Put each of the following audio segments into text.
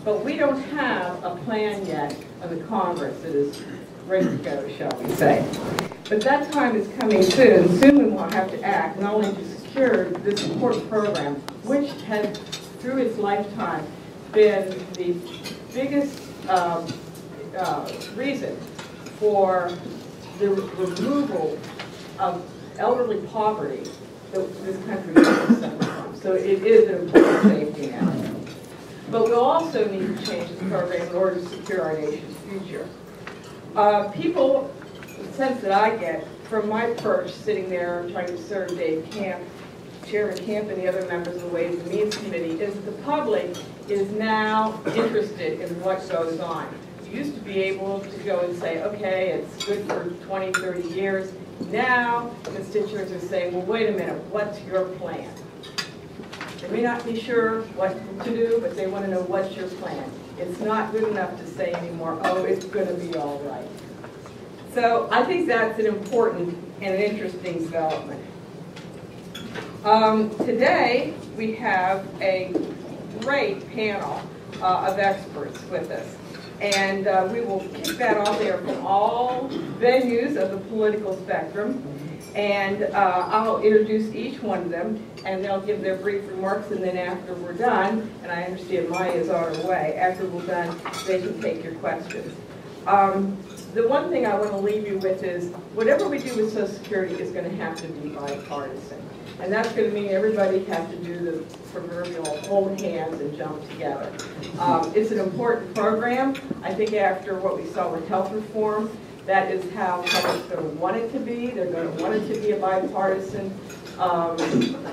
But we don't have a plan yet of the Congress that is ready to go, shall we say. But that time is coming soon. Soon we will have to act, not only to secure this important program, which has, through its lifetime, been the biggest reason for the removal of elderly poverty that this country has suffered from. So it is an important safety net. But we'll also need to change this program in order to secure our nation's future. People, the sense that I get from my perch sitting there trying to serve Dave Camp, Chairman Camp, and the other members of the Ways and Means Committee, is that the public is now interested in what goes on. You used to be able to go and say, okay, it's good for 20, 30 years. Now, constituents are saying, well, wait a minute, what's your plan? They may not be sure what to do, but they want to know what's your plan. It's not good enough to say anymore, oh, it's going to be all right. So I think that's an important and an interesting development. Today, we have a great panel of experts with us. And we will kick that off there from all venues of the political spectrum. And I'll introduce each one of them, and they'll give their brief remarks, and then after we're done, and I understand Maya is on her way, after we're done, they can take your questions. The one thing I want to leave you with is, whatever we do with Social Security is going to have to be bipartisan. And that's going to mean everybody has to do the proverbial hold hands and jump together. It's an important program. I think after what we saw with health reform, that is how public's going to want it to be. They're going to want it to be a bipartisan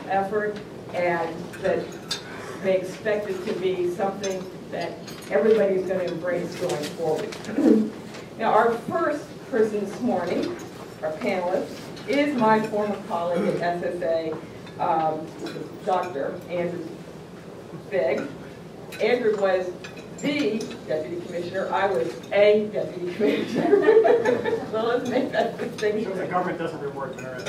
effort, and that they expect it to be something that everybody's going to embrace going forward. Now, our first person this morning, our panelist, is my former colleague at SSA, Dr. Andrew Biggs. Andrew was the deputy commissioner. I was a deputy commissioner. So let's make that distinction. So the government doesn't reward merit.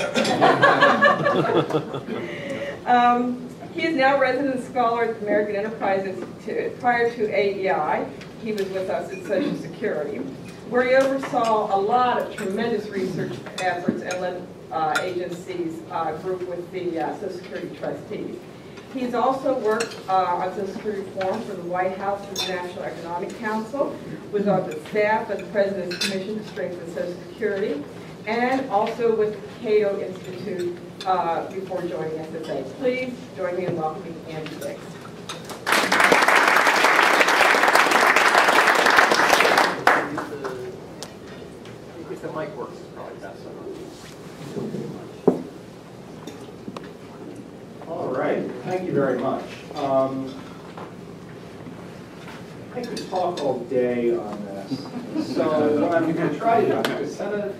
He is now a resident scholar at the American Enterprise Institute. Prior to AEI, he was with us at Social Security, where he oversaw a lot of tremendous research efforts and led agencies group with the Social Security trustees. He's also worked on Social Security reform for the White House and the National Economic Council, was on the staff of the President's Commission to Strengthen Social Security, and also with the Cato Institute before joining SSA. Please join me in welcoming Andrew Biggs. If the mic works, it's probably best. All right, thank you very much. I could talk all day on this. So what I'm going to try to do, I'm going to set it,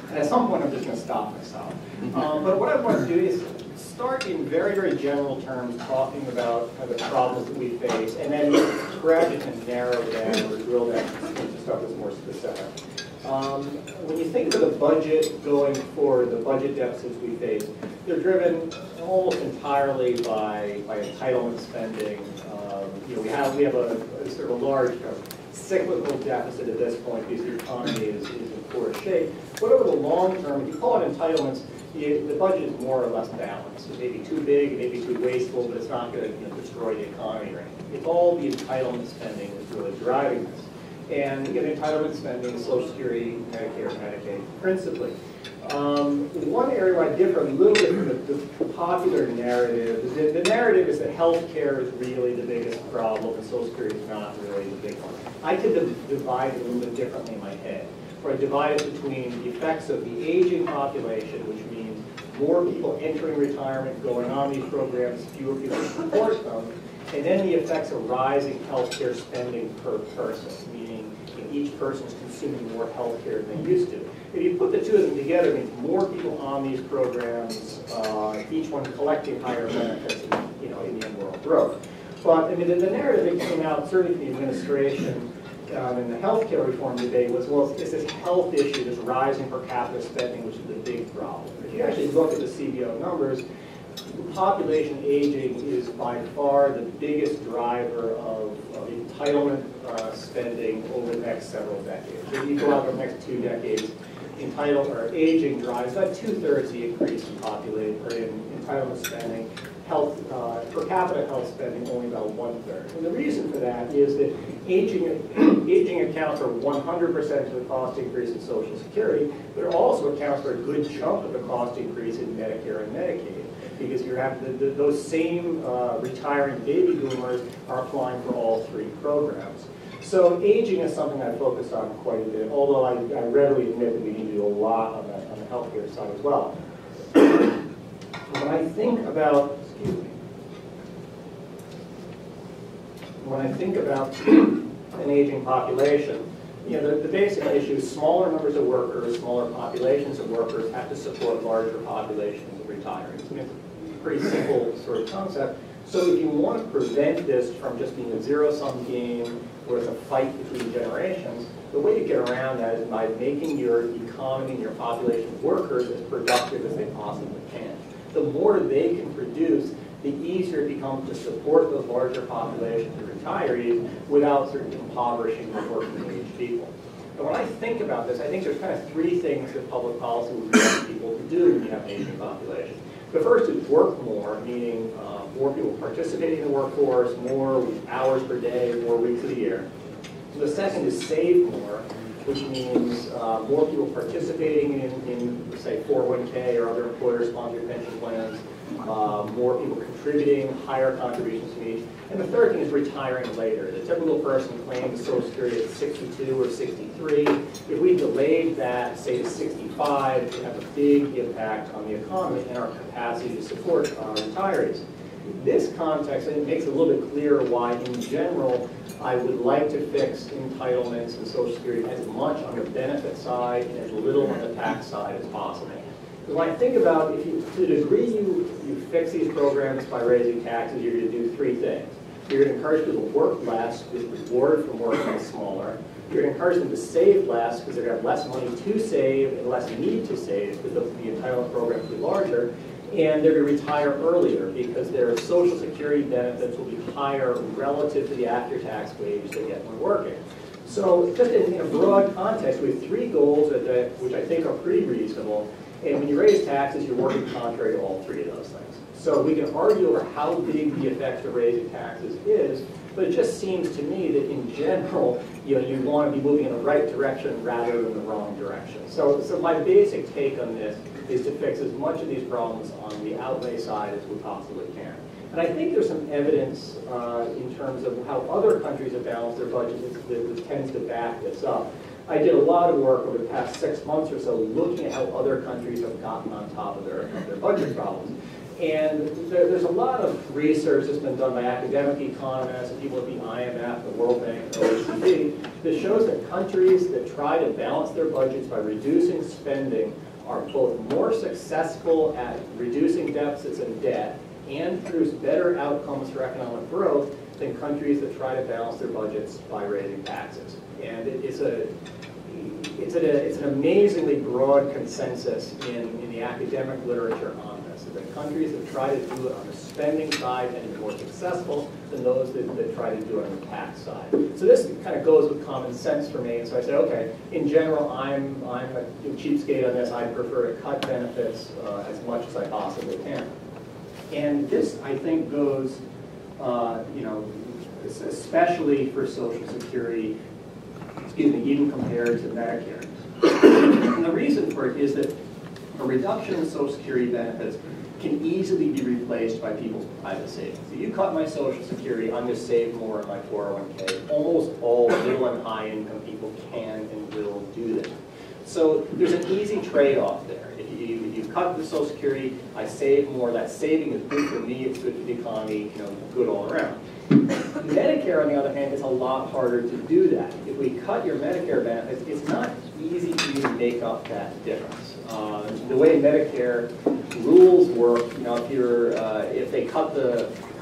and at some point I'm just going to stop myself. But what I want to do is start in very, very general terms, talking about the problems that we face, and then gradually and narrow down or drill down into stuff that's more specific. When you think of the budget going forward, the budget deficits we face, they're driven almost entirely by entitlement spending. We have a sort of a large cyclical deficit at this point because the economy is in poor shape. But over the long term, if you call it entitlements, the budget is more or less balanced. It may be too big, it may be too wasteful, but it's not going to destroy the economy or anything. It's all the entitlement spending that's really driving this. And entitlement spending is Social Security, Medicare, Medicaid, principally. One area where I differ a little bit from the popular narrative is the narrative is that health care is really the biggest problem and Social Security is not really the big one. I tend to divide it a little bit differently in my head, where I divide it between the effects of the aging population, which means more people entering retirement, going on these programs, fewer people support them, and then the effects of rising healthcare spending per person, meaning each person is consuming more healthcare than they used to. If you put the two of them together, it means more people on these programs, each one collecting higher benefits, in the end world growth. But I mean, the narrative that came out, certainly from the administration in the healthcare reform debate was, well, it's this health issue, this rising per capita spending, which is the big problem. If you actually look at the CBO numbers, population aging is by far the biggest driver of entitlement spending over the next several decades. If you go out the next 2 decades, aging drives about 2/3 the increase in entitlement spending. Health, per capita health spending only about 1/3. And the reason for that is that aging accounts for 100% of the cost increase in Social Security, but it also accounts for a good chunk of the cost increase in Medicare and Medicaid, because you have those same retiring baby boomers are applying for all 3 programs. So aging is something I focus on quite a bit, although I readily admit that we need to do a lot on the healthcare side as well. When I think about, an aging population, you know, the basic issue is smaller numbers of workers, smaller populations of workers have to support larger populations of retirees. I mean, it's a pretty simple sort of concept. So if you want to prevent this from just being a zero-sum game where it's a fight between generations, the way to get around that is by making your economy and your population of workers as productive as they possibly can. The more they can produce, the easier it becomes to support those larger populations of retirees without sort of impoverishing the working-age people. And when I think about this, I think there's kind of 3 things that public policy would want people to do when you have an aging population. The first is work more, meaning more people participating in the workforce, more hours per day, more weeks of the year. The second is save more, which means more people participating in, say, 401k or other employer-sponsored pension plans, more people contributing, higher contributions to each. And the third thing is retiring later. The typical person claims Social Security at 62 or 63. If we delayed that, say, to 65, it would have a big impact on the economy and our capacity to support retirees. In this context, it makes it a little bit clearer why, in general, I would like to fix entitlements and Social Security as much on the benefit side and as little on the tax side as possible. Because when I think about, if you, to the degree you fix these programs by raising taxes, you're going to do 3 things. You're going to encourage people to work less because reward from working is smaller. You're going to encourage them to save less because they're going to have less money to save and less need to save because the entitlement program will be larger. And they're going to retire earlier because their Social Security benefits will be higher relative to the after-tax wage they get when working. So just in a broad context, we have 3 goals which I think are pretty reasonable. And when you raise taxes, you're working contrary to all 3 of those things. So we can argue over how big the effect of raising taxes is, but it just seems to me that in general, you want to be moving in the right direction rather than the wrong direction. So my basic take on this is to fix as much of these problems on the outlay side as we possibly can. And I think there's some evidence in terms of how other countries have balanced their budgets that tends to back this up. I did a lot of work over the past 6 months or so looking at how other countries have gotten on top of their budget problems. And there's a lot of research that's been done by academic economists and people at the IMF, the World Bank, the OECD, that shows that countries that try to balance their budgets by reducing spending are both more successful at reducing deficits and debt and produce better outcomes for economic growth than countries that try to balance their budgets by raising taxes. And it's an amazingly broad consensus in the academic literature on this. The countries that try to do it on the spending side tend to be more successful than those that try to do it on the tax side. So this kind of goes with common sense for me. And so I said, okay, in general, I'm a cheapskate on this. I prefer to cut benefits as much as I possibly can. And this, I think, goes, especially for Social Security, even compared to Medicare. And the reason for it is that a reduction in Social Security benefits can easily be replaced by people's private savings. If you cut my Social Security, I'm going to save more in my 401k. Almost all middle and high income people can and will do this. So there's an easy trade-off there. If you cut the Social Security, I save more. That saving is good for me, it's good for the economy, good all around. Medicare, on the other hand, is a lot harder to do that. If we cut your Medicare benefits, it's not easy for you to make up that difference. The way Medicare rules work, if they cut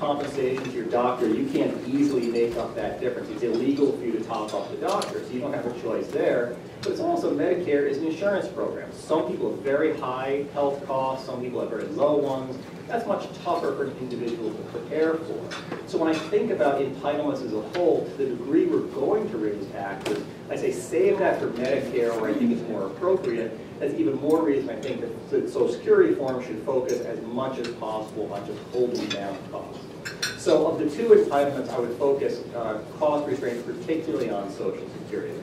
compensation to your doctor, you can't easily make up that difference. It's illegal for you to top up the doctor, so you don't have a choice there. But it's also Medicare is an insurance program. Some people have very high health costs, some people have very low ones. That's much tougher for an individual to prepare for. So when I think about entitlements as a whole, to the degree we're going to raise taxes, I say save that for Medicare where I think it's more appropriate. That's even more reason I think that the Social Security reform should focus as much as possible on just holding down costs. So of the two entitlements, I would focus cost restraints particularly on Social Security.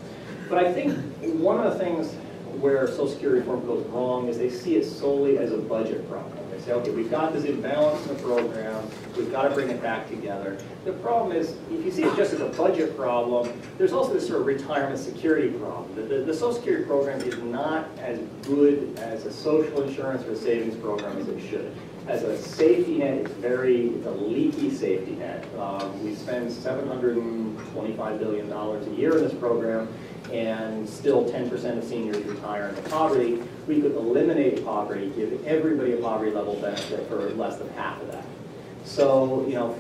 But I think one of the things where Social Security reform goes wrong is they see it solely as a budget problem. They say, okay, we've got this imbalance in the program, we've got to bring it back together. The problem is, if you see it just as a budget problem, there's also this sort of retirement security problem. The Social Security program is not as good as a social insurance or a savings program as it should. As a safety net, it's a leaky safety net. We spend $725 billion a year in this program, and still 10% of seniors retire into poverty. We could eliminate poverty, give everybody a poverty level benefit for less than half of that. So, you know,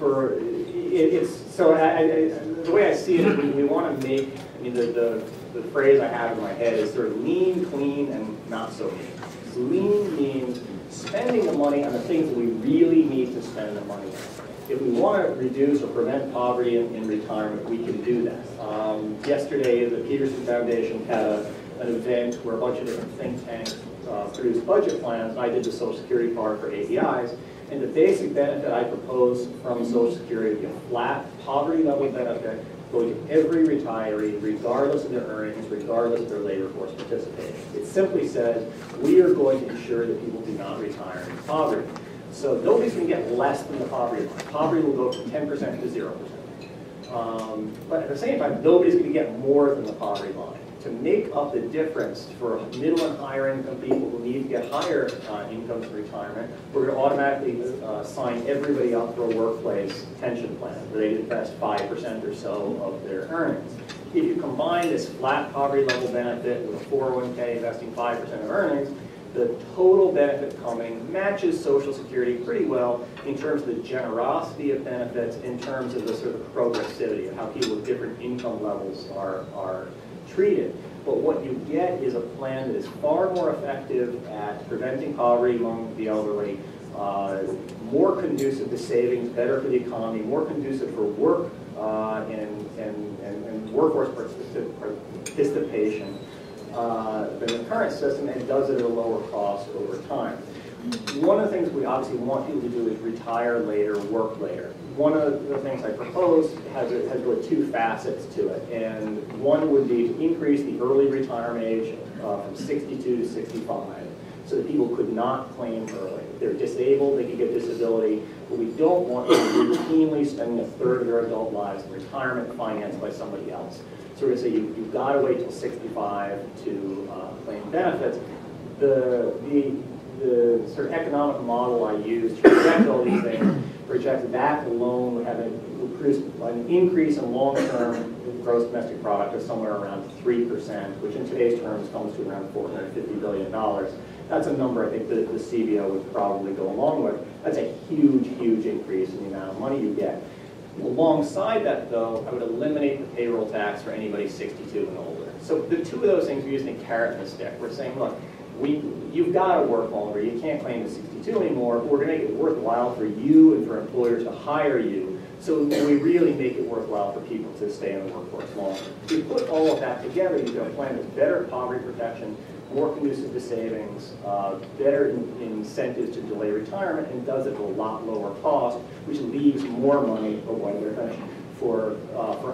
the way I see it, we want to make, I mean, the phrase I have in my head is sort of lean, clean, and not so mean. So lean means spending the money on the things that we really need to spend the money on. If we want to reduce or prevent poverty in retirement, we can do that. Yesterday, the Peterson Foundation had an event where a bunch of different think tanks produced budget plans. I did the Social Security part for AEIs. And the basic benefit I propose from Social Security would be a flat poverty level benefit going to every retiree, regardless of their earnings, regardless of their labor force participation. It simply says, we are going to ensure that people do not retire in poverty. So nobody's going to get less than the poverty line. Poverty will go from 10% to 0%. But at the same time, nobody's going to get more than the poverty line. To make up the difference for middle and higher income people who need to get higher incomes in retirement, we're going to automatically sign everybody up for a workplace pension plan where they invest 5% or so of their earnings. If you combine this flat poverty level benefit with a 401k investing 5% of earnings, the total benefit coming matches Social Security pretty well in terms of the generosity of benefits, in terms of the sort of progressivity of how people with different income levels are treated. But what you get is a plan that is far more effective at preventing poverty among the elderly, more conducive to savings, better for the economy, more conducive for work and workforce participation than the current system, and does it at a lower cost over time. One of the things we obviously want people to do is retire later, work later. One of the things I propose has really two facets to it, and one would be to increase the early retirement age from 62 to 65, so that people could not claim early. If they're disabled, they could get disability, but we don't want them routinely spending a third of their adult lives in retirement financed by somebody else. So we're going to say you've got to wait till 65 to claim benefits. The sort of economic model I use to project all these things projects that alone would produce an increase in long-term gross domestic product of somewhere around 3%, which in today's terms comes to around $450 billion. That's a number I think that the CBO would probably go along with. That's a huge, huge increase in the amount of money you get. Alongside that, though, I would eliminate the payroll tax for anybody 62 and older. So the two of those things, we're using a carrot and a stick. We're saying, look, you've got to work longer. You can't claim the 62 anymore. But we're going to make it worthwhile for you and for employers to hire you. So we really make it worthwhile for people to stay in the workforce longer. If you put all of that together, you've got a plan with better poverty protection, more conducive to savings, better incentives to delay retirement, and does it at a lot lower cost, which leaves more money for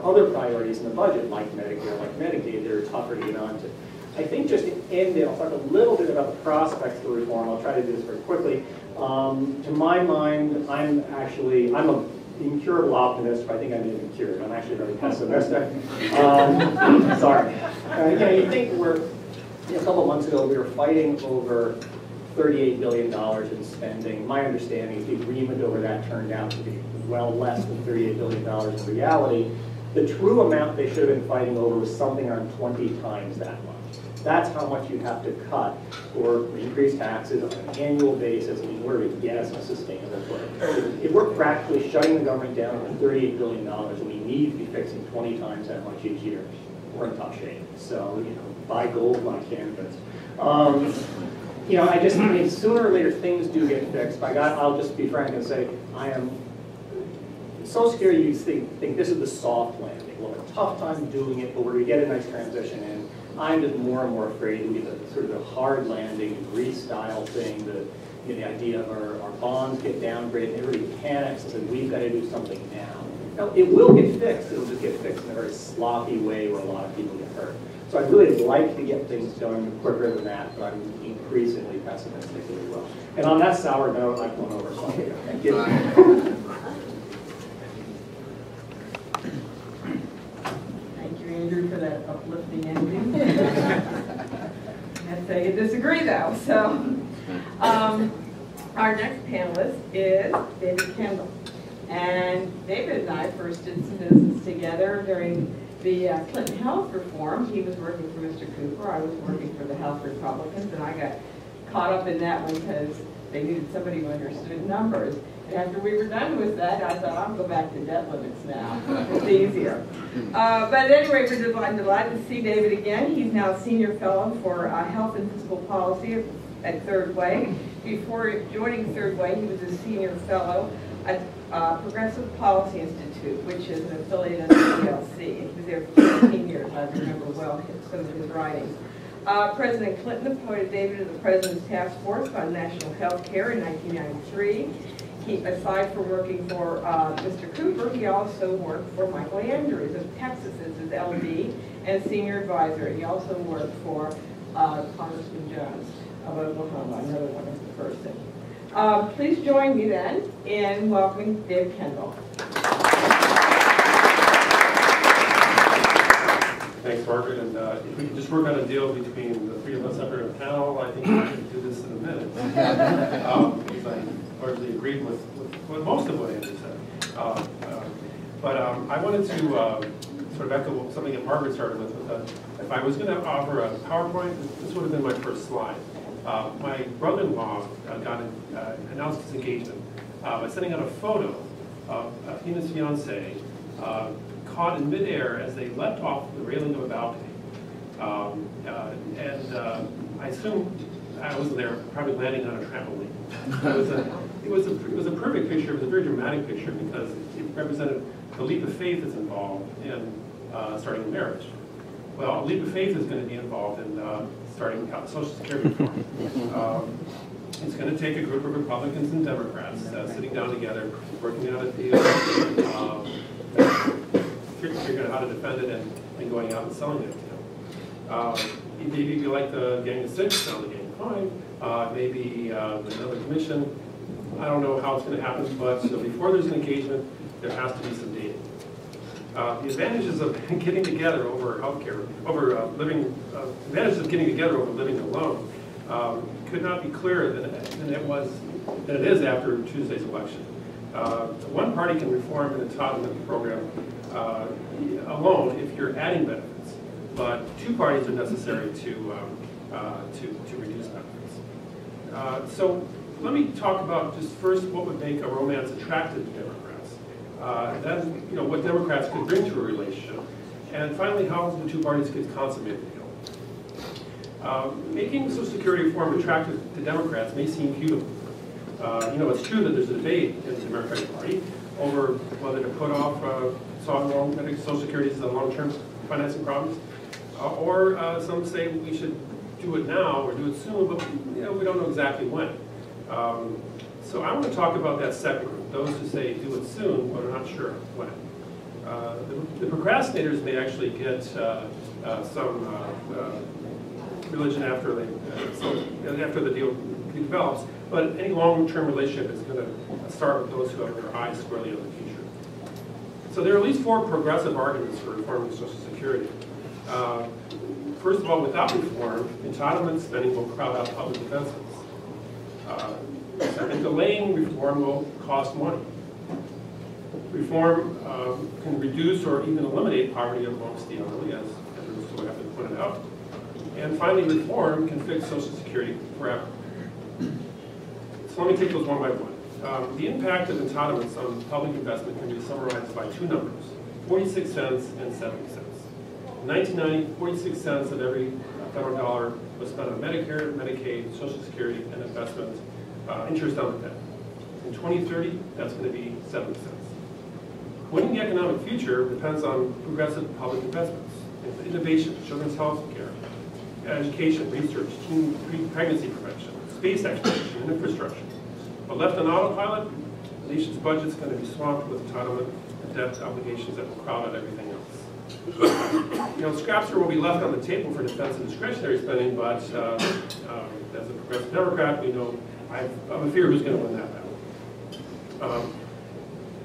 other priorities in the budget, like Medicare, like Medicaid, that are tougher to get onto. I think just to end it, I'll talk a little bit about the prospects for reform. I'll try to do this very quickly. To my mind, I'm an incurable optimist, but I think I'm even cured. I'm actually very pessimistic. Sorry. You think a couple of months ago, we were fighting over $38 billion in spending. My understanding is the agreement over that turned out to be well less than $38 billion in reality. The true amount they should have been fighting over was something around 20 times that much. That's how much you have to cut or increase taxes on an annual basis in order to get us a sustainable footing. If we're practically shutting the government down for $38 billion and we need to be fixing 20 times that much each year, we're in tough shape. So, you know, buy gold, buy canvas. You know, I mean, sooner or later things do get fixed. By God, I'll just be frank and say, I am so scared you think this is the soft landing. We'll have a tough time doing it, but we're going to get a nice transition in. I'm just more and more afraid it'll be the sort of the hard landing, Greece style thing, the idea of our bonds get downgraded and everybody panics and says, we've got to do something now. Now, it will get fixed. It'll just get fixed in a very sloppy way where a lot of people get hurt. So I'd really like to get things done quicker than that, but I'm increasingly pessimistic as well. And on that sour note, I've gone over something. Thank you. Thank you, Andrew, for that uplifting ending. I'd say you disagree, though. So, our next panelist is David Kendall. And David and I first did some business together during the Clinton health reform. He was working for Mr. Cooper. I was working for the House Republicans, and I got caught up in that one because they needed somebody who understood numbers. And after we were done with that, I thought, I'll go back to debt limits now. It's easier. But anyway, I'm delighted to see David again. He's now Senior Fellow for Health and Fiscal Policy at Third Way. Before joining Third Way, he was a Senior Fellow at Progressive Policy Institute, which is an affiliate of the PLC. He was there for 15 years. I remember well some of his writings. President Clinton appointed David to the President's Task Force on National Health Care in 1993. Aside from working for Mr. Cooper, he also worked for Michael Andrews of Texas as his LD and Senior Advisor. He also worked for Congressman Jones of Oklahoma, another wonderful person. Please join me then in welcoming David Kendall. Thanks, Margaret. And if we could just work out a deal between the three of us up here on the panel, I think we could do this in a minute. Because I largely agreed with most of what Andrew said. But I wanted to sort of echo something that Margaret started with. If I was going to offer a PowerPoint, this would have been my first slide. My brother-in-law announced his engagement by sending out a photo of he and his fiancée caught in midair as they leapt off the railing of a balcony. I assume I wasn't there, probably landing on a trampoline. It was a perfect picture. It was a very dramatic picture because it represented the leap of faith that's involved in starting a marriage. Well, a leap of faith is going to be involved in starting Social Security reform. It's going to take a group of Republicans and Democrats sitting down together, working out a deal, figuring out how to defend it, and going out and selling it. Maybe you like the Gang of Six, now the Gang of Five, maybe another commission. I don't know how it's going to happen, but so before there's an engagement, there has to be some dating. The advantages of getting together over healthcare, advantages of getting together over living alone, could not be clearer than it is after Tuesday's election. One party can reform an entitlement program alone if you're adding benefits, but two parties are necessary to reduce benefits. So let me talk about just first what would make a romance attractive to Democrats. Then, what Democrats could bring to a relationship, and finally, how the two parties could consummate the deal. Making Social Security reform attractive to Democrats may seem futile. It's true that there's a debate in the Democratic Party over whether to put off Social Security as a long-term financing problems, or some say we should do it now or do it soon, but we don't know exactly when. So I want to talk about that second group, those who say do it soon, but are not sure when. The procrastinators may actually get some religion after the deal develops, but any long-term relationship is going to start with those who have their eyes squarely on the future. So there are at least four progressive arguments for reforming Social Security. First of all, without reform, entitlement spending will crowd out public defenses. Second, delaying reform will cost money. Reform can reduce or even eliminate poverty amongst the elderly, as Andrew so aptly pointed out. And finally, reform can fix Social Security forever. So let me take those one by one. The impact of entitlements on public investment can be summarized by two numbers, 46 cents and 70 cents. In 1990, 46 cents of every federal dollar was spent on Medicare, Medicaid, Social Security, and investment interest on the debt. In 2030, that's going to be 70 cents. Winning the economic future depends on progressive public investments, innovation, children's health care, education, research, teen pregnancy prevention, space exploration, and infrastructure. But left on autopilot, the nation's budget's going to be swamped with entitlement and debt obligations that will crowd out everything else. Scraps will be left on the table for defense and discretionary spending, but as a progressive Democrat, we know I have a fear who's going to win that battle.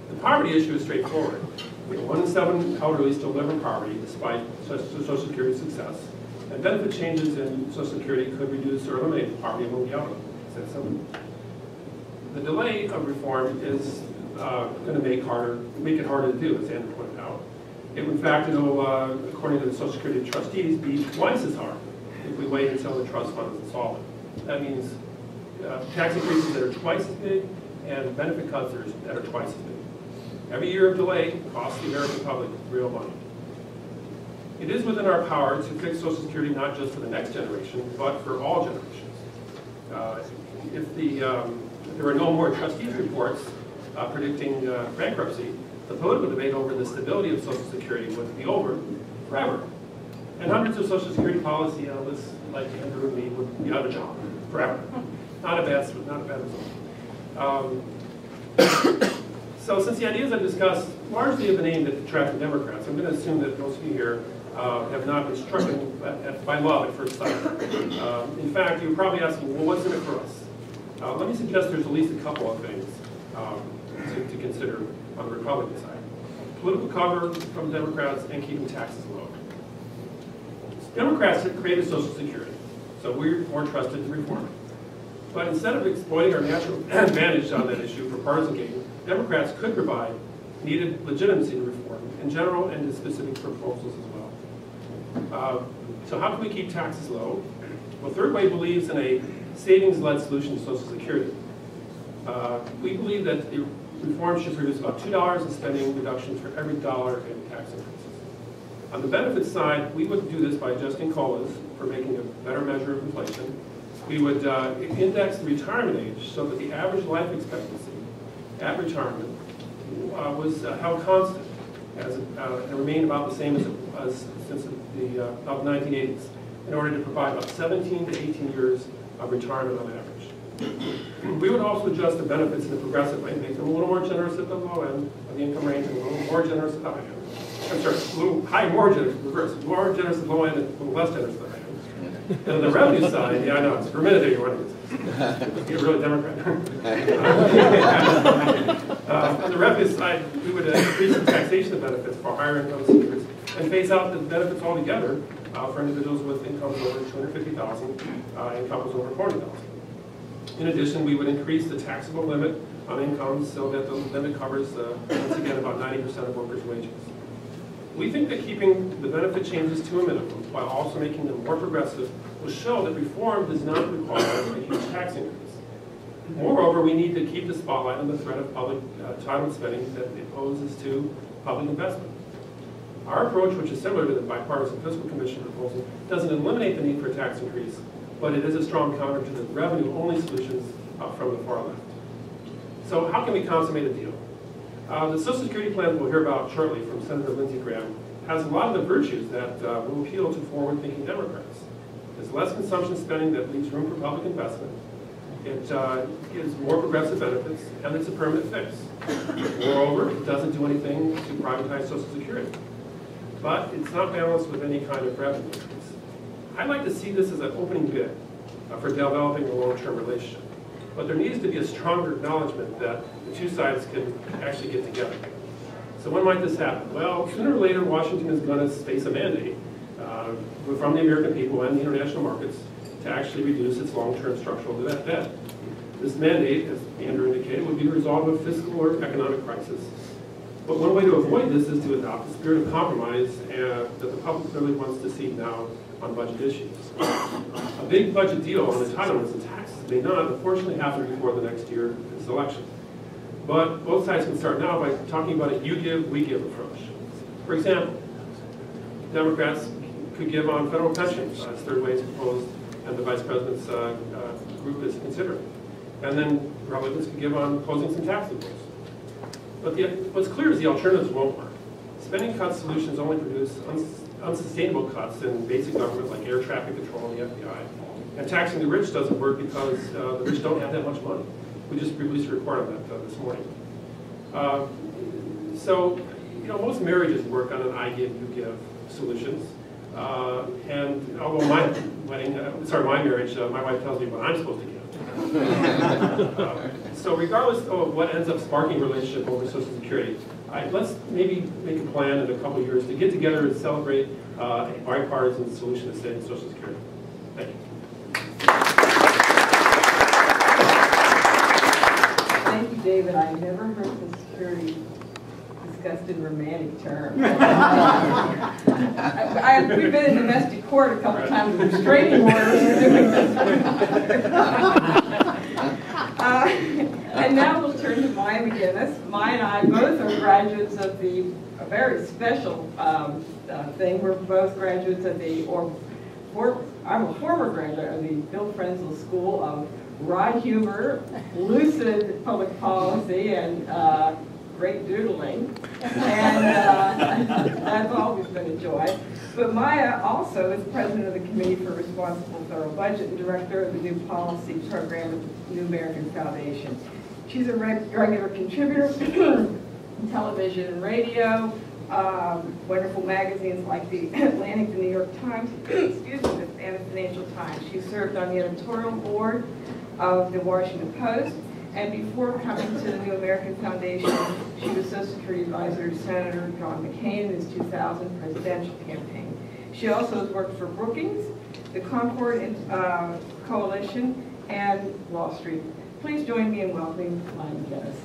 The poverty issue is straightforward. 1 in 7 elderly still live in poverty despite Social Security success. And benefit changes in Social Security could reduce or eliminate poverty among the elderly. The delay of reform is going to make it harder to do, as Andrew pointed out. It would, in fact, according to the Social Security trustees, be twice as hard if we wait until the trust fund is insolvent. That means tax increases that are twice as big and benefit cuts that are twice as big. Every year of delay costs the American public real money. It is within our power to fix Social Security not just for the next generation, but for all generations. If there were no more trustees' reports predicting bankruptcy, the political debate over the stability of Social Security would be over forever. And hundreds of Social Security policy analysts like Andrew and me would be out of job forever. Not a bad result. So since the ideas I've discussed largely have been aimed at attracting Democrats, I'm going to assume that most of you here have not been struck by love at first sight. In fact, you're probably asking, well, what's in it for us? Let me suggest there's at least a couple of things to consider on the Republican side. Political cover from Democrats and keeping taxes low. Democrats have created Social Security, so we're more trusted to reform it. But instead of exploiting our natural advantage on that issue for partisan gain, Democrats could provide needed legitimacy to reform in general and in specific proposals as well. So how can we keep taxes low? Well, Third Way believes in a savings-led solution to Social Security. We believe that the reform should produce about $2 in spending reductions for every dollar in tax increases. On the benefits side, we would do this by adjusting COLAs for making a better measure of inflation. We would index the retirement age so that the average life expectancy at retirement was held constant and remained about the same as since the 1980s in order to provide about 17 to 18 years of retirement on average. We would also adjust the benefits in a progressive way, make them a little more generous at the low end of the income range and a little more generous at the high end. I'm sorry, a little more generous at the low end and a little less generous at the high end. And on the revenue side, yeah, I know, it's for a minute there you wanted to get really Democrat. On the revenue side, we would increase the taxation of benefits for higher income seekers and phase out the benefits altogether for individuals with incomes over $250,000, incomes over $40,000. In addition, we would increase the taxable limit on incomes so that the limit covers, once again, about 90% of workers' wages. We think that keeping the benefit changes to a minimum while also making them more progressive will show that reform does not require a huge tax increase. Moreover, we need to keep the spotlight on the threat of public entitlement spending that it poses to public investment. Our approach, which is similar to the bipartisan fiscal commission proposal, doesn't eliminate the need for a tax increase, but it is a strong counter to the revenue-only solutions from the far left. So how can we consummate a deal? The Social Security plan we'll hear about shortly from Senator Lindsey Graham has a lot of the virtues that will appeal to forward-thinking Democrats. There's less consumption spending that leaves room for public investment. It gives more progressive benefits, and it's a permanent fix. Moreover, it doesn't do anything to privatize Social Security. But it's not balanced with any kind of revenue increase. I'd like to see this as an opening bid for developing a long-term relationship. But there needs to be a stronger acknowledgement that the two sides can actually get together. So when might this happen? Well, sooner or later, Washington is going to face a mandate from the American people and the international markets to actually reduce its long-term structural debt. This mandate, as Andrew indicated, would be the result of a fiscal or economic crisis. But one way to avoid this is to adopt the spirit of compromise that the public clearly wants to see now on budget issues. A big budget deal on entitlements and taxes may not, unfortunately, happen before the next year's election. But both sides can start now by talking about a you give, we give approach. For example, Democrats could give on federal pensions, as Third Way is proposed and the Vice President's group is considering. And then Republicans could give on closing some tax loopholes. But what's clear is the alternatives won't work. Spending cut solutions only produce unsustainable cuts in basic government like air traffic control and the FBI. And taxing the rich doesn't work because the rich don't have that much money. We just released a report on that this morning. So, most marriages work on an I give, you give solutions. And although my marriage, my wife tells me what I'm supposed to give. So regardless of what ends up sparking a relationship over Social Security, let's maybe make a plan in a couple of years to get together and celebrate a bipartisan solution to saving Social Security. Thank you. Thank you, David. I never heard Social Security discussed in romantic terms. We've been in domestic court a couple times with restraining orders for doing this. And now we'll turn to Maya MacGuineas. Maya and I both are graduates of a very special thing. We're both graduates of I'm a former graduate of the Bill Frenzel School of Wry Humor, Lucid Public Policy, and great doodling, and that's always been a joy. But Maya also is president of the Committee for Responsible Federal Budget and director of the New Policy Program at the New American Foundation. She's a regular contributor in television and radio, wonderful magazines like the Atlantic, the New York Times, excuse me, and the Financial Times. She served on the editorial board of the Washington Post. And before coming to the New American Foundation, she was Social Security advisor to Senator John McCain in his 2000 presidential campaign. She also has worked for Brookings, the Concord Coalition, and Wall Street. Please join me in welcoming Maya MacGuineas.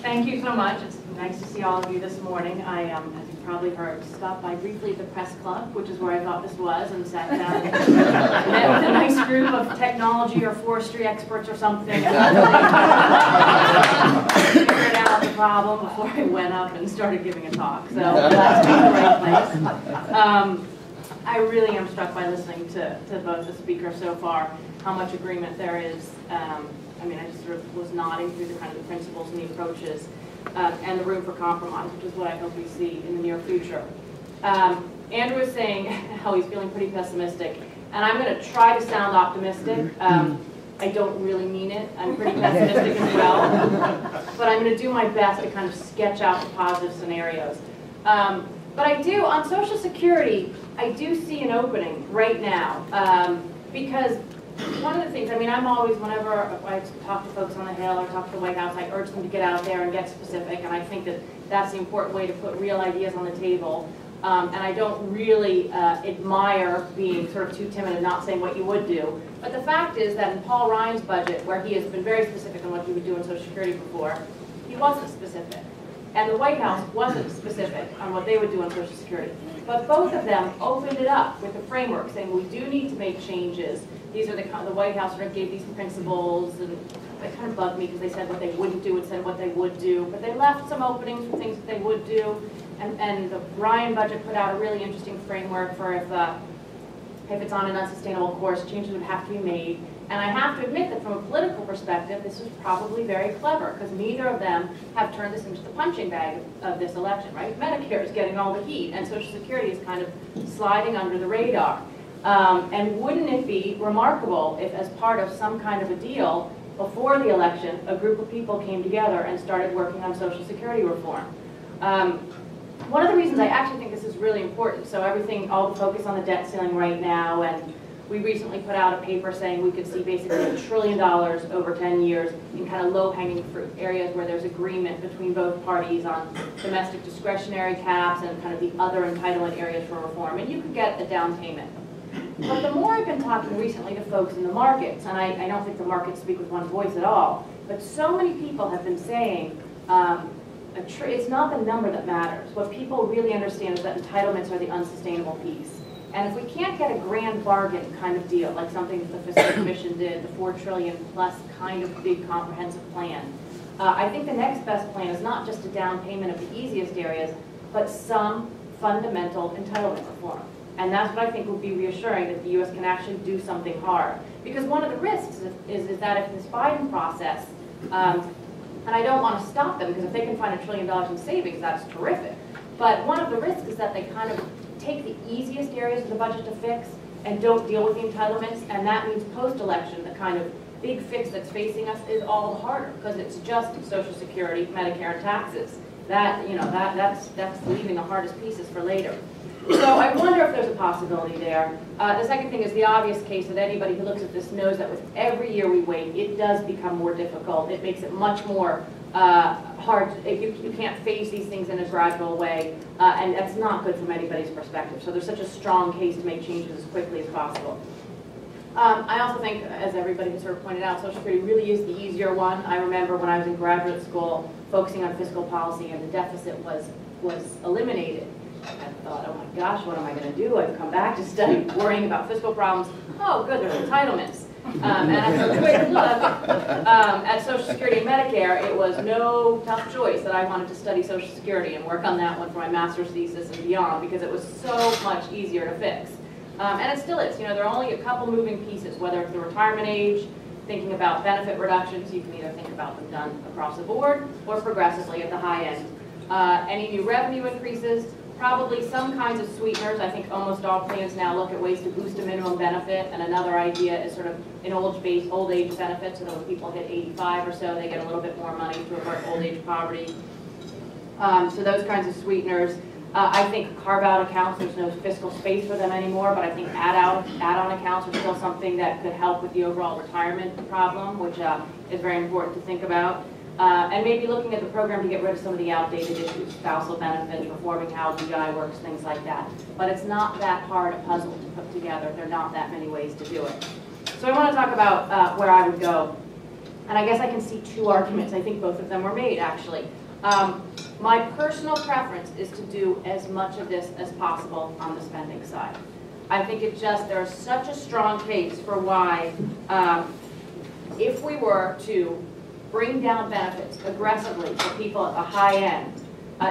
Thank you so much. It's nice to see all of you this morning. I, as you probably heard, stopped by briefly at the press club, which is where I thought this was, and sat down and met with a nice group of technology or forestry experts or something. Figured out the problem before I went up and started giving a talk. So that's been a great place. I really am struck by listening to both the speakers so far, how much agreement there is. I mean, I just sort of was nodding through the kind of the principles and the approaches and the room for compromise, which is what I hope we see in the near future. Andrew was saying how he's feeling pretty pessimistic, and I'm going to try to sound optimistic. I don't really mean it. I'm pretty pessimistic as well, but I'm going to do my best to kind of sketch out the positive scenarios. But I do, on Social Security, I do see an opening right now, because one of the things, I mean, I'm always, whenever I talk to folks on the Hill or talk to the White House, I urge them to get out there and get specific, and I think that that's the important way to put real ideas on the table. And I don't really admire being sort of too timid and not saying what you would do. But the fact is that in Paul Ryan's budget, where he has been very specific on what he would do in Social Security before, he wasn't specific. And the White House wasn't specific on what they would do on Social Security. But both of them opened it up with a framework saying we do need to make changes. These are the White House sort of gave these principles, and it kind of bugged me because they said what they wouldn't do instead of what they would do. But they left some openings for things that they would do. And the Ryan budget put out a really interesting framework for if it's on an unsustainable course, changes would have to be made. And I have to admit that from a political perspective, this is probably very clever, because neither of them have turned this into the punching bag of this election, right? Medicare is getting all the heat, and Social Security is kind of sliding under the radar. And wouldn't it be remarkable if, as part of some kind of a deal, before the election, a group of people came together and started working on Social Security reform? One of the reasons I actually think this is really important, so all the focus on the debt ceiling right now, and we recently put out a paper saying we could see basically $1 trillion over 10 years in kind of low-hanging fruit areas where there's agreement between both parties on domestic discretionary caps and kind of the other entitlement areas for reform, and you could get a down payment. But the more I've been talking recently to folks in the markets, and I don't think the markets speak with one voice at all, but so many people have been saying, it's not the number that matters. What people really understand is that entitlements are the unsustainable piece. And if we can't get a grand bargain kind of deal, like something that the Fiscal Commission did, the $4 trillion plus kind of big comprehensive plan, I think the next best plan is not just a down payment of the easiest areas, but some fundamental entitlement reform. And that's what I think would be reassuring, that the U.S. can actually do something hard. Because one of the risks is that if this Biden process, and I don't want to stop them, because if they can find $1 trillion in savings, that's terrific. But one of the risks is that they kind of take the easiest areas of the budget to fix and don't deal with the entitlements, and that means post-election, the kind of big fix that's facing us is all the harder, because it's just Social Security, Medicare, and taxes. That, you know, that's leaving the hardest pieces for later. So I wonder if there's a possibility there. The second thing is the obvious case that anybody who looks at this knows that with every year we wait, it does become more difficult. It makes it much more hard. You can't face these things in a gradual way, and that's not good from anybody's perspective. So there's such a strong case to make changes as quickly as possible. I also think, as everybody has sort of pointed out, Social Security really is the easier one. I remember when I was in graduate school focusing on fiscal policy and the deficit was eliminated. I thought, oh my gosh, what am I going to do? I've come back to study worrying about fiscal problems. Oh, good, there's entitlements. And after a quick look at Social Security and Medicare, it was no tough choice that I wanted to study Social Security and work on that one for my master's thesis and beyond, because it was so much easier to fix. And it still is. You know, there are only a couple moving pieces, whether it's the retirement age, thinking about benefit reductions. You can either think about them done across the board or progressively at the high end. Any new revenue increases, probably some kinds of sweeteners. I think almost all plans now look at ways to boost a minimum benefit, and another idea is sort of an old age benefit, so that when people hit 85 or so, they get a little bit more money to avert old age poverty. So those kinds of sweeteners. I think carve-out accounts, there's no fiscal space for them anymore, but I think add-on accounts are still something that could help with the overall retirement problem, which is very important to think about. And maybe looking at the program to get rid of some of the outdated issues, spousal benefits, reforming how DI works, things like that. But it's not that hard a puzzle to put together. There are not that many ways to do it. So I want to talk about where I would go. And I guess I can see two arguments. I think both of them were made, actually. My personal preference is to do as much of this as possible on the spending side. I think there's such a strong case for why, if we were to bring down benefits aggressively for people at the high end,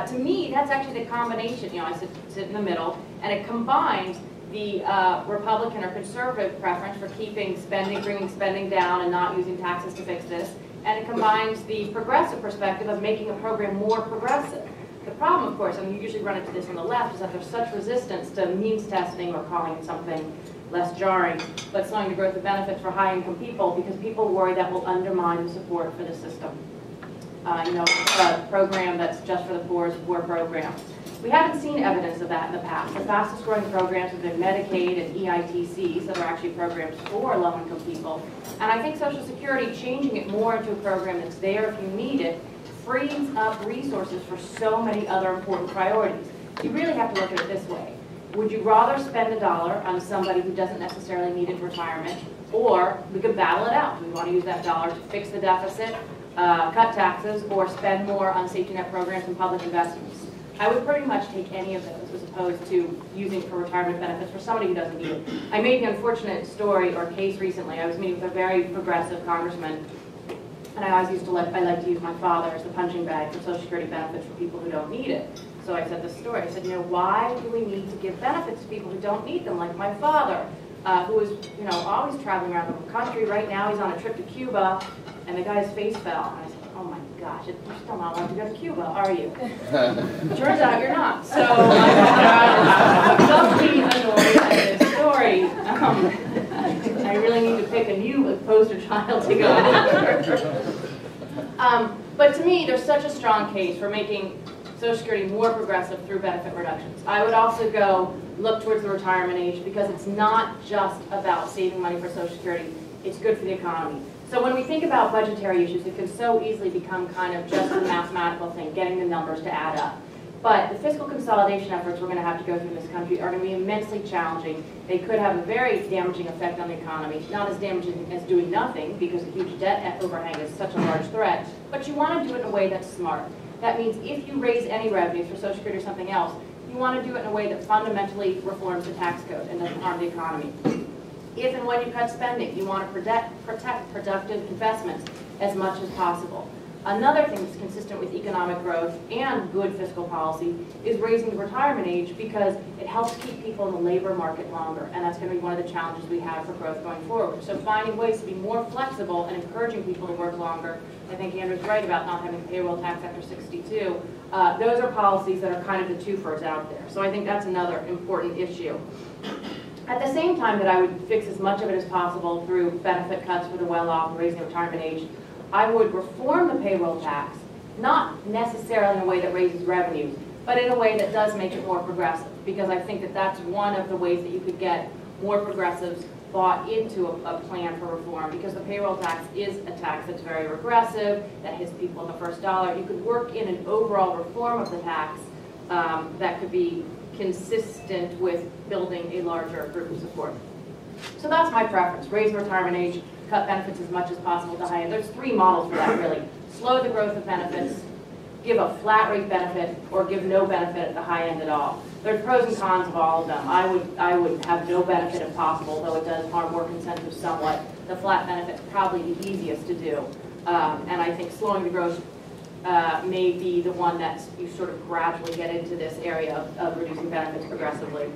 to me, that's actually the combination. You know, I sit in the middle, and it combines the Republican or conservative preference for keeping spending, bringing spending down, and not using taxes to fix this. And it combines the progressive perspective of making a program more progressive. The problem, of course, and you usually run into this on the left, is that there's such resistance to means testing or calling it something less jarring, but slowing the growth of benefits for high-income people, because people worry that will undermine the support for the system. You know, a program that's just for the poor is a poor program. We haven't seen evidence of that in the past. The fastest growing programs have been Medicaid and EITCs, that are actually programs for low-income people. And I think Social Security, changing it more into a program that's there if you need it, frees up resources for so many other important priorities. You really have to look at it this way. Would you rather spend $1 on somebody who doesn't necessarily need it in retirement, or we could battle it out? Do we want to use that dollar to fix the deficit, cut taxes, or spend more on safety net programs and public investments? I would pretty much take any of those as opposed to using for retirement benefits for somebody who doesn't need it. I made the unfortunate story or case recently. I was meeting with a very progressive congressman, and I always I like to use my father as the punching bag for Social Security benefits for people who don't need it. So I said this story. I said, you know, why do we need to give benefits to people who don't need them, like my father, who is, you know, always traveling around the country. Right now he's on a trip to Cuba, and the guy's face fell. And I said, oh my gosh, you're still not allowed to go to Cuba, are you? Turns out you're not. So I'm doubly annoyed at this story. I really need to pick a new poster child to go after. But to me, there's such a strong case for making Social Security more progressive through benefit reductions. I would also go look towards the retirement age, because it's not just about saving money for Social Security. It's good for the economy. So when we think about budgetary issues, it can so easily become kind of just a mathematical thing, getting the numbers to add up. But the fiscal consolidation efforts we're going to have to go through in this country are going to be immensely challenging. They could have a very damaging effect on the economy, not as damaging as doing nothing, because a huge debt overhang is such a large threat, but you want to do it in a way that's smart. That means if you raise any revenues for Social Security or something else, you want to do it in a way that fundamentally reforms the tax code and doesn't harm the economy. If and when you cut spending, you want to protect productive investments as much as possible. Another thing that's consistent with economic growth and good fiscal policy is raising the retirement age, because it helps keep people in the labor market longer, and that's going to be one of the challenges we have for growth going forward. So finding ways to be more flexible and encouraging people to work longer. I think Andrew's right about not having payroll tax after 62. Those are policies that are kind of the twofers out there. So I think that's another important issue. At the same time that I would fix as much of it as possible through benefit cuts for the well-off and raising the retirement age, I would reform the payroll tax, not necessarily in a way that raises revenues, but in a way that does make it more progressive, because I think that that's one of the ways that you could get more progressives bought into a plan for reform, because the payroll tax is a tax that's very regressive, that hits people in the first dollar. You could work in an overall reform of the tax that could be consistent with building a larger group of support. So that's my preference: raise the retirement age, cut benefits as much as possible to high end. There's three models for that, really. Slow the growth of benefits, give a flat rate benefit, or give no benefit at the high end at all. There's pros and cons of all of them. I would have no benefit if possible, though it does harm work incentives somewhat. The flat benefit's probably the easiest to do. And I think slowing the growth may be the one that you sort of gradually get into this area of reducing benefits progressively.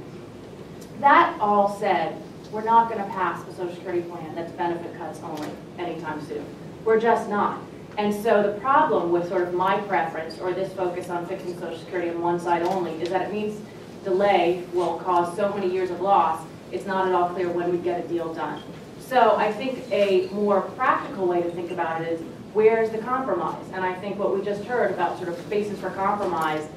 That all said, we're not going to pass a Social Security plan that's benefit cuts only anytime soon. We're just not. And so the problem with sort of my preference, or this focus on fixing Social Security on one side only, is that it means delay will cause so many years of loss, it's not at all clear when we get a deal done. So I think a more practical way to think about it is, where's the compromise? And I think what we just heard about sort of spaces for compromise,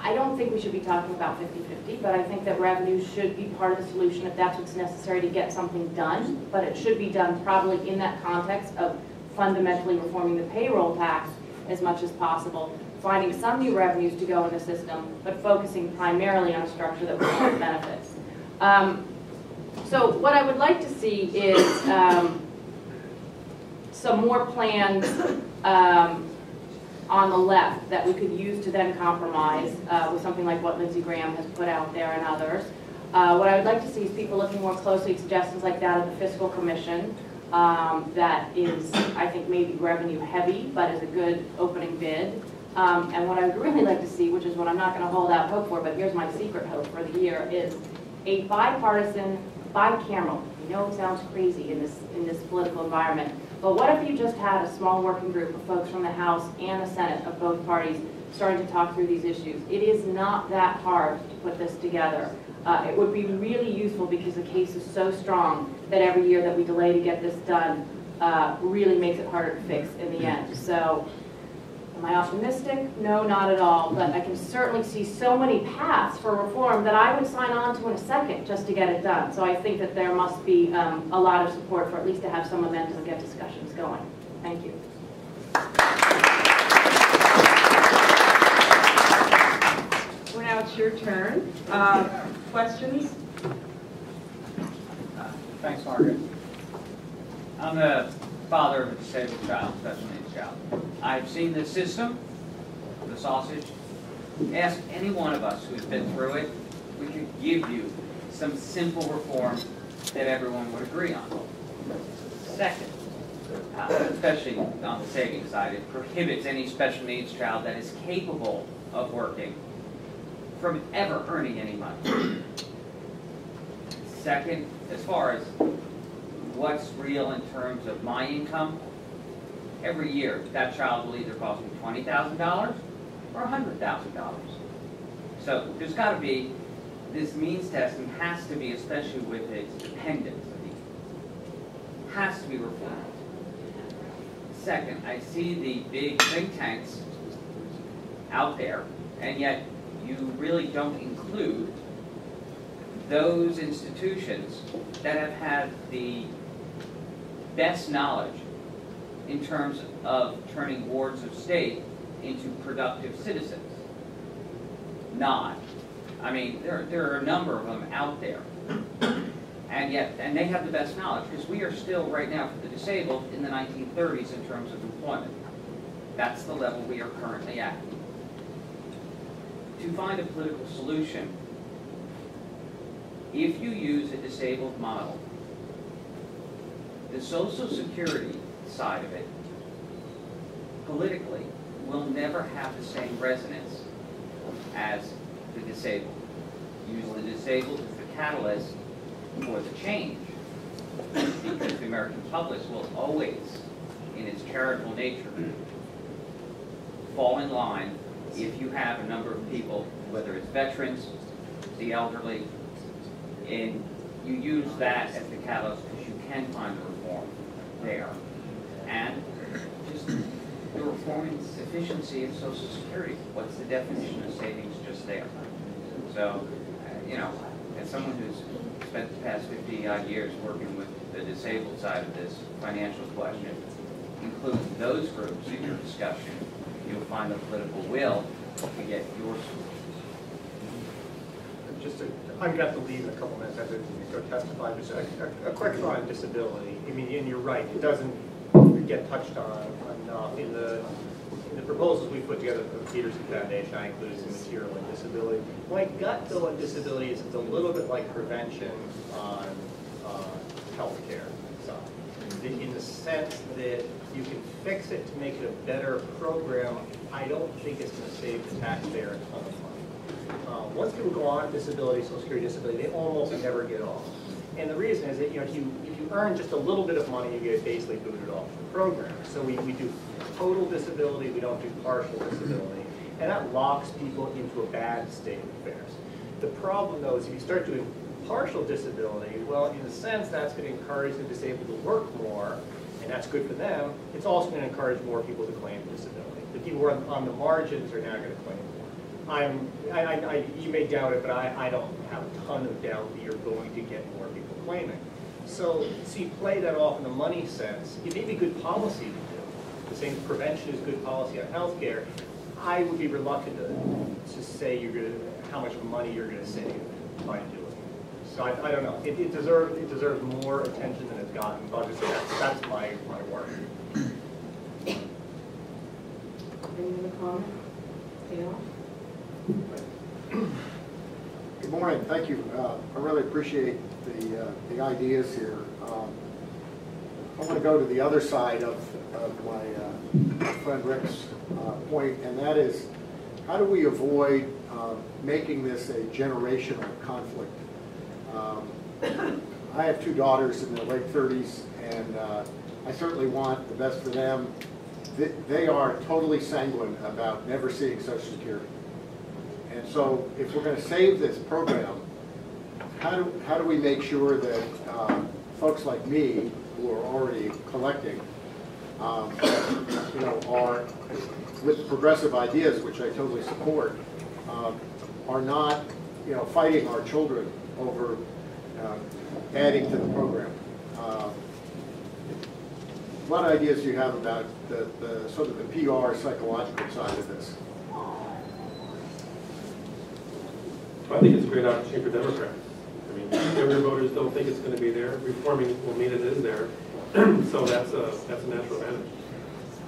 I don't think we should be talking about 50-50, but I think that revenues should be part of the solution if that's what's necessary to get something done. But it should be done probably in that context of fundamentally reforming the payroll tax as much as possible, finding some new revenues to go in the system, but focusing primarily on a structure that promotes benefits. So what I would like to see is some more plans on the left that we could use to then compromise with something like what Lindsey Graham has put out there and others. What I would like to see is people looking more closely at suggestions like that of the Fiscal Commission that is, I think, maybe revenue heavy, but is a good opening bid. And what I would really like to see, which is what I'm not going to hold out hope for, but here's my secret hope for the year, is a bipartisan, bicameral. I know it sounds crazy in this political environment, but what if you just had a small working group of folks from the House and the Senate of both parties starting to talk through these issues? It is not that hard to put this together. It would be really useful because the case is so strong that every year that we delay to get this done really makes it harder to fix in the end. So, am I optimistic? No, not at all. But I can certainly see so many paths for reform that I would sign on to in a second just to get it done. So I think that there must be a lot of support for at least to have some momentum and get discussions going. Thank you. Well, now it's your turn. Questions? Thanks, Margaret. I'm a father of a disabled child, special needs child. I've seen the system, the sausage. Ask any one of us who's been through it. We could give you some simple reform that everyone would agree on. Second, especially on the savings side, it prohibits any special needs child that is capable of working from ever earning any money. Second, as far as what's real in terms of my income, every year that child will either cost me $20,000 or $100,000. So there's got to be, this means testing has to be, especially with its dependents, has to be reformed. Second, I see the big think tanks out there, and yet you really don't include those institutions that have had the best knowledge in terms of turning wards of state into productive citizens. Not. I mean, there are a number of them out there. And they have the best knowledge, because we are still right now for the disabled in the 1930s in terms of employment. That's the level we are currently at. To find a political solution, if you use a disabled model, the Social Security side of it, politically, will never have the same resonance as the disabled. Use the disabled as the catalyst for the change, because the American public will always, in its charitable nature, fall in line if you have a number of people, whether it's veterans, the elderly, and you use that as the catalyst because you can find a reform there. And just the reforming sufficiency of Social Security. What's the definition of savings just there? So, you know, as someone who's spent the past 50-odd years working with the disabled side of this financial question, include those groups in your discussion, you'll find the political will to get your solution. I'm going to have to leave in a couple minutes after you go testify. Just a quick thought on disability. I mean, and you're right, it doesn't get touched on enough. In the proposals we put together for the Peterson Foundation, I included some material on disability. My gut though on disability is it's a little bit like prevention on healthcare side, in the sense that you can fix it to make it a better program. I don't think it's going to save the taxpayer a ton of money. Once people go on disability, Social Security disability, they almost never get off. And the reason is that, you know, if you earn just a little bit of money, you get basically booted off the program. So we do total disability, we don't do partial disability, and that locks people into a bad state of affairs. The problem, though, is if you start doing partial disability, well, in a sense, that's going to encourage the disabled to work more, and that's good for them. It's also going to encourage more people to claim disability. The people who are on the margins are now going to claim more. You may doubt it, but I don't have a ton of doubt that you're going to get more people claiming. So you play that off in the money sense. It may be good policy to do. The same prevention is good policy on healthcare. I would be reluctant to say how much money you're going to save by doing it. So I don't know. It deserves more attention than it's gotten. But that's my worry. Any other comment? Dale? Good morning. Thank you. I really appreciate the ideas here. I want to go to the other side of my friend Rick's point, and that is, how do we avoid making this a generational conflict? I have two daughters in their late 30s, and I certainly want the best for them. They are totally sanguine about never seeing Social Security. And so if we're going to save this program, how do we make sure that folks like me, who are already collecting, are with progressive ideas, which I totally support, are not, fighting our children over adding to the program. What ideas do you have about the sort of the PR psychological side of this? I think it's a great opportunity for Democrats. I mean, younger voters don't think it's going to be there. Reforming will mean it is there. So that's a natural advantage.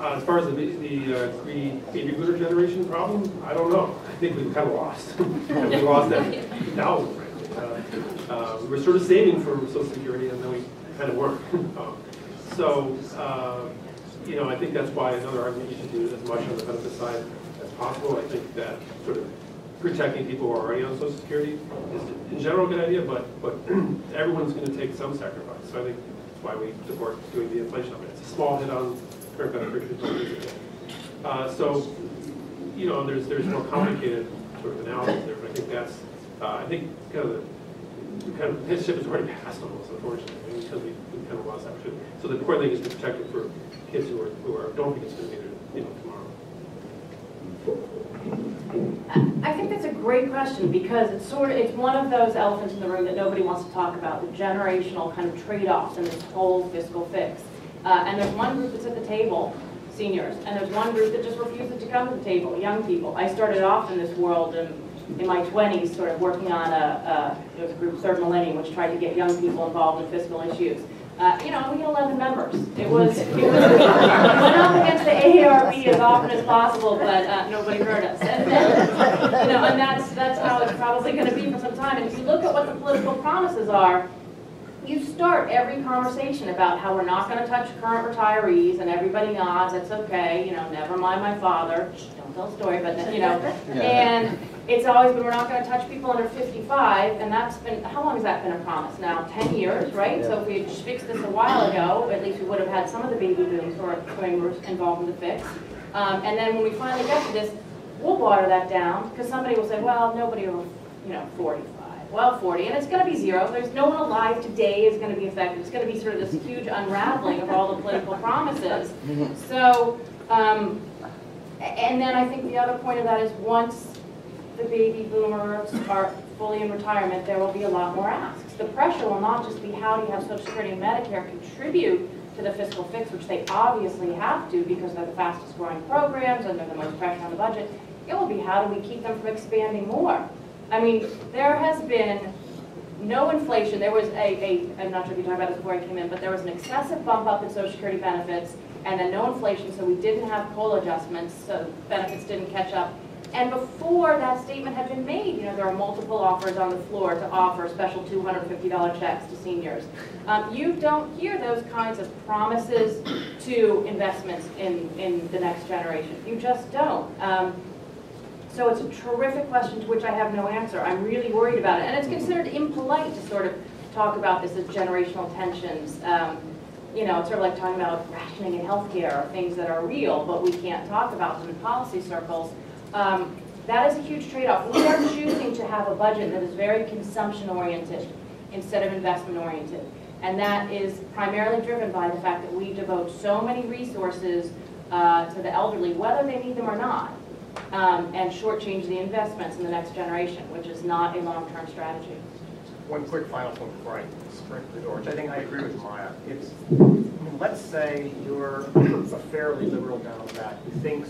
As far as the baby boomer generation problem, I don't know. I think we've kind of lost. We lost that 2000, frankly. We were sort of saving for Social Security, and then we kind of weren't. I think that's why another argument you should do as much on the benefit side as possible. I think that sort of protecting people who are already on Social Security is in general a good idea, but everyone's going to take some sacrifice. So I think that's why we support doing the inflation of it. It's a small hit on current beneficiaries. There's more complicated sort of analysis there, but I think that's the ship has already passed almost, unfortunately, because we kind of lost that opportunity. So the important thing is to protect it for kids who don't think it's going to be there, tomorrow. I think that's a great question, because it's one of those elephants in the room that nobody wants to talk about, the generational kind of trade-offs in this whole fiscal fix. And there's one group that's at the table, seniors, and there's one group that just refuses to come to the table, young people. I started off in this world in my 20s, sort of working on there was a group, Third Millennium, which tried to get young people involved in fiscal issues. We had 11 members. It was we went up against the AARP as often as possible, but nobody heard us. And that's how it's probably going to be for some time. And if you look at what the political promises are, you start every conversation about how we're not going to touch current retirees, and everybody nods, that's okay, never mind my father, don't tell a story, but and it's always been we're not going to touch people under 55, and that's been, how long has that been a promise now? 10 years, right? So if we had fixed this a while ago, at least we would have had some of the baby booms who were involved in the fix. And then when we finally get to this, we'll water that down, because somebody will say, well, nobody over 45. Well, 40, and it's going to be zero. There's no one alive today is going to be affected. It's going to be sort of this huge unraveling of all the political promises. So, and then I think the other point of that is once the baby boomers are fully in retirement, there will be a lot more asks. The pressure will not just be how do you have Social Security and Medicare contribute to the fiscal fix, which they obviously have to because they're the fastest growing programs and they're the most pressure on the budget. It will be how do we keep them from expanding more. I mean, there has been no inflation. There was I'm not sure if you talked about this before I came in, but there was an excessive bump up in Social Security benefits and then no inflation, so we didn't have COLA adjustments, so benefits didn't catch up. And before that statement had been made, there are multiple offers on the floor to offer special $250 checks to seniors. You don't hear those kinds of promises to investments in the next generation. You just don't. So it's a terrific question to which I have no answer. I'm really worried about it. And it's considered impolite to sort of talk about this as generational tensions. It's sort of like talking about rationing in healthcare or things that are real, but we can't talk about them in policy circles. That is a huge trade-off. We are choosing to have a budget that is very consumption-oriented instead of investment-oriented. And that is primarily driven by the fact that we devote so many resources to the elderly, whether they need them or not. And shortchange the investments in the next generation, which is not a long-term strategy. One quick final point before I sprint the door, which I think I agree with Maya. Let's say you're a fairly liberal Democrat who thinks,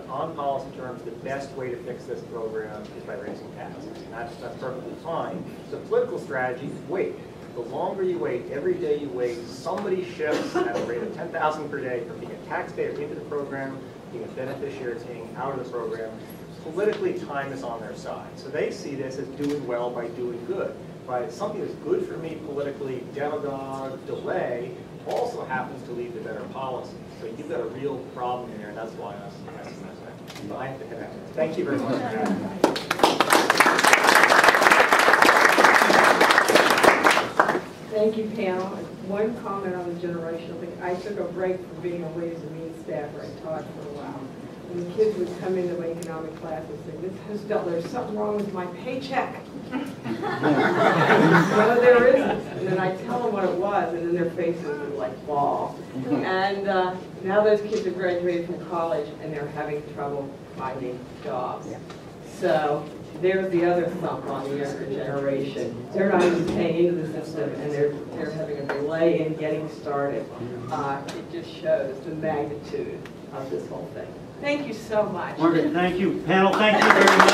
on policy terms, the best way to fix this program is by raising taxes, and that's perfectly fine. The political strategy is wait. The longer you wait, every day you wait, somebody shifts at a rate of 10,000 per day from being a taxpayer into the program, being a beneficiary, being out of the program. Politically, time is on their side. So they see this as doing well by doing good. By something that's good for me politically, demagogue, delay, also happens to lead to better policy. So you've got a real problem here, and that's why I'm asking that. So I have to head out. Thank you very much for having me. Thank you, panel. One comment on the generational thing. I took a break from being a Ways and Means staffer. I taught for a while. And the kids would come into my economic class and say, Ms. Hostetler, there's something wrong with my paycheck. No, there isn't. And then I tell them what it was, and then their faces would like fall. And now those kids have graduated from college, and they're having trouble finding jobs. So there's the other thump on the younger generation. They're not even paying into the system, and they're having a delay in getting started. It just shows the magnitude of this whole thing. Thank you so much. Margaret, thank you. Panel, thank you very much.